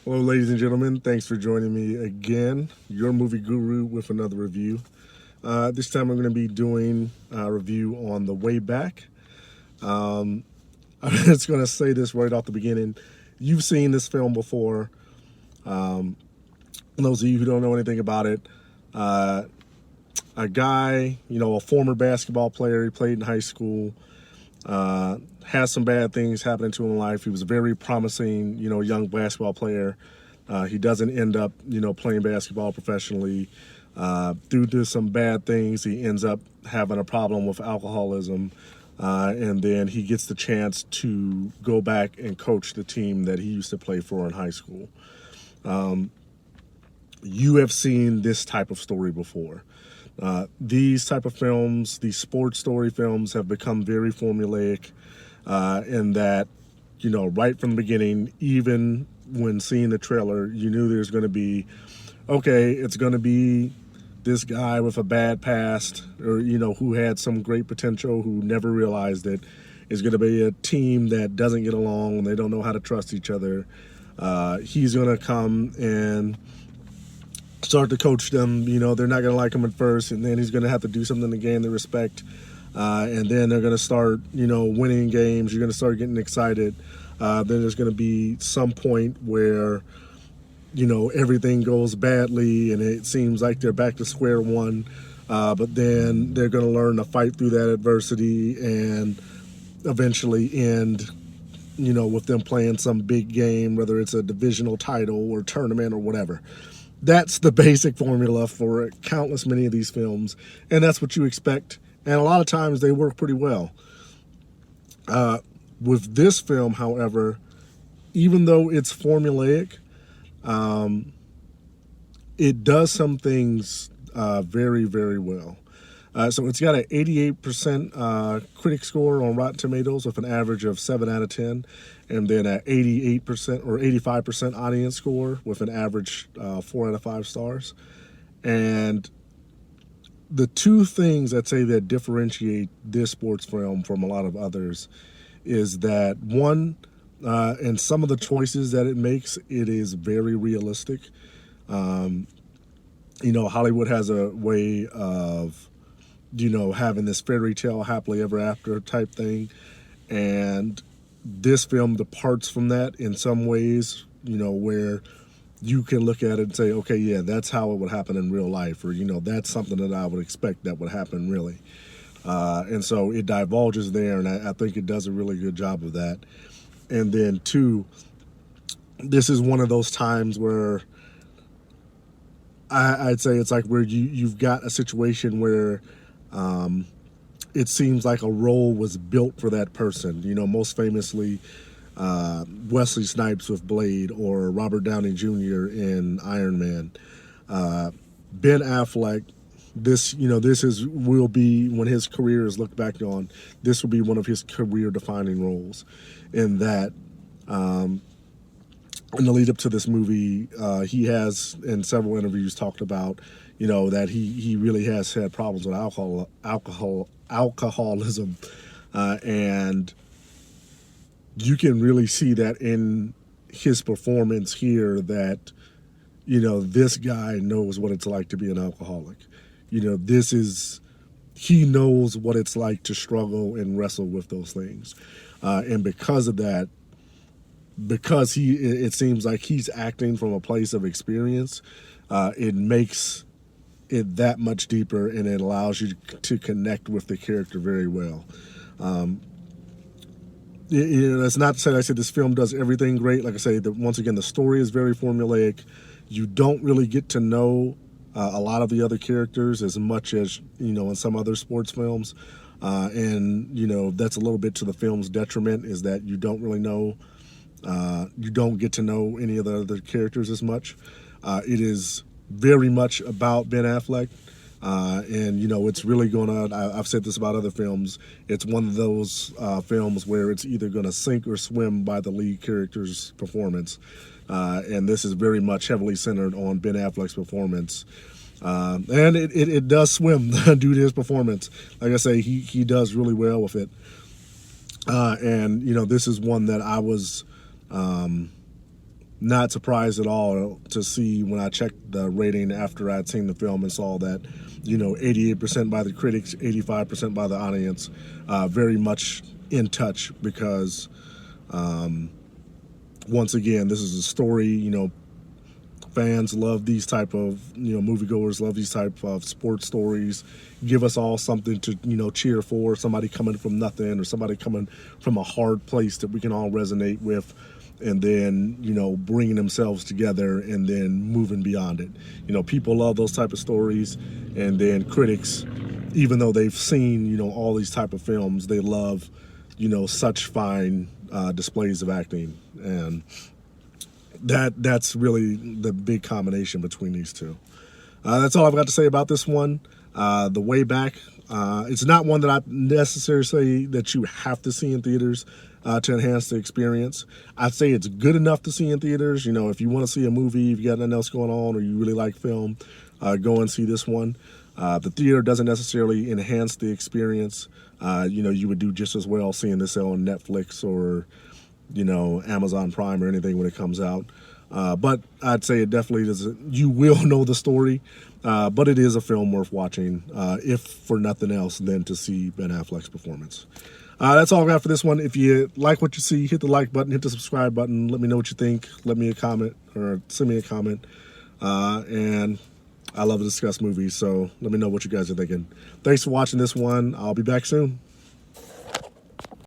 Hello, ladies and gentlemen. Thanks for joining me again, your movie guru, with another review. This time I'm going to be doing a review on The Way Back. I'm just going to say this right off the beginning. You've seen this film before. Those of you who don't know anything about it, a guy, a former basketball player, he played in high school, has some bad things happening to him in life. He was a very promising, young basketball player. He doesn't end up, playing basketball professionally. Due to some bad things, he ends up having a problem with alcoholism. And then he gets the chance to go back and coach the team that he used to play for in high school. You have seen this type of story before. These type of films, these sports story films, have become very formulaic in that, right from the beginning, even when seeing the trailer, you knew there's going to be, okay, it's going to be this guy with a bad past, or, who had some great potential, who never realized it, is going to be a team that doesn't get along and they don't know how to trust each other. He's going to come and start to coach them. They're not going to like him at first, and then he's going to have to do something to gain their respect. And then they're going to start, winning games. You're going to start getting excited. Then there's going to be some point where, everything goes badly and it seems like they're back to square one. But then they're going to learn to fight through that adversity and eventually end, with them playing some big game, whether it's a divisional title or tournament or whatever. That's the basic formula for countless many of these films, and that's what you expect. And a lot of times they work pretty well. With this film, however, even though it's formulaic, it does some things very, very well. So it's got an 88% critic score on Rotten Tomatoes with an average of 7 out of 10, and then an 88% or 85% audience score with an average 4 out of 5 stars. And the two things I'd say that differentiate this sports film from a lot of others is that, one, and some of the choices that it makes, it is very realistic. Hollywood has a way of, having this fairy tale happily ever after type thing. And this film departs from that in some ways, where you can look at it and say, okay, yeah, that's how it would happen in real life. Or, that's something that I would expect that would happen really. And so it divulges there, and I think it does a really good job of that. And then two, this is one of those times where I'd say it's like where you've got a situation where it seems like a role was built for that person. Most famously, Wesley Snipes with Blade, or Robert Downey Jr. in Iron Man. Ben Affleck, this will be, when his career is looked back on, this will be one of his career defining roles. In that, in the lead up to this movie, he has in several interviews talked about, that he really has had problems with alcoholism, and you can really see that in his performance here, that, this guy knows what it's like to be an alcoholic. He knows what it's like to struggle and wrestle with those things. And because of that, because it seems like he's acting from a place of experience, it makes it that much deeper, and it allows you to connect with the character very well. That's not to say I said this film does everything great. Like I say, once again, the story is very formulaic. You don't really get to know a lot of the other characters as much as, in some other sports films. And that's a little bit to the film's detriment, is that you don't really know, you don't get to know any of the other characters as much. It is very much about Ben Affleck. And it's really I've said this about other films, it's one of those films where it's either gonna sink or swim by the lead character's performance. And this is very much heavily centered on Ben Affleck's performance. And it does swim due to his performance. Like I say, he does really well with it. And this is one that I was not surprised at all to see when I checked the rating after I'd seen the film and saw that, 88% by the critics, 85% by the audience, very much in touch because, once again, this is a story, fans love these type of, moviegoers love these type of sports stories. Give us all something to, cheer for, somebody coming from nothing or somebody coming from a hard place that we can all resonate with, and then, bringing themselves together and then moving beyond it. People love those type of stories, and then critics, even though they've seen, all these type of films, they love, such fine displays of acting. And that's really the big combination between these two. That's all I've got to say about this one. The Way Back. It's not one that I necessarily say that you have to see in theaters to enhance the experience. I'd say it's good enough to see in theaters. If you want to see a movie, if you got nothing else going on, or you really like film, go and see this one. The theater doesn't necessarily enhance the experience. You would do just as well seeing this on Netflix or Amazon Prime or anything when it comes out. But I'd say it definitely does. You will know the story, but it is a film worth watching, if for nothing else than to see Ben Affleck's performance. That's all I got for this one. If you like what you see, hit the like button, hit the subscribe button. Let me know what you think. Let me a comment or send me a comment. And I love to discuss movies, so let me know what you guys are thinking. Thanks for watching this one. I'll be back soon.